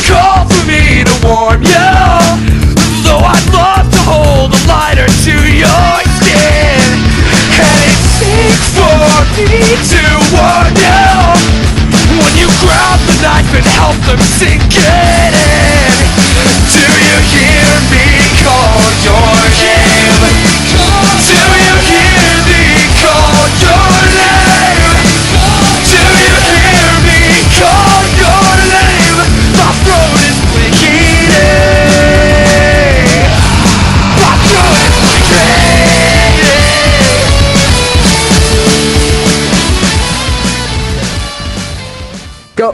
call for me to warm you, though I'd love to hold a lighter to your skin. Anything for me to warn you when you grab the knife and help them sink it in. Do you hear me call your name? Do you hear me call your name? Do you hear me call your name? My throat is bleeding. My throat is bleeding. Go.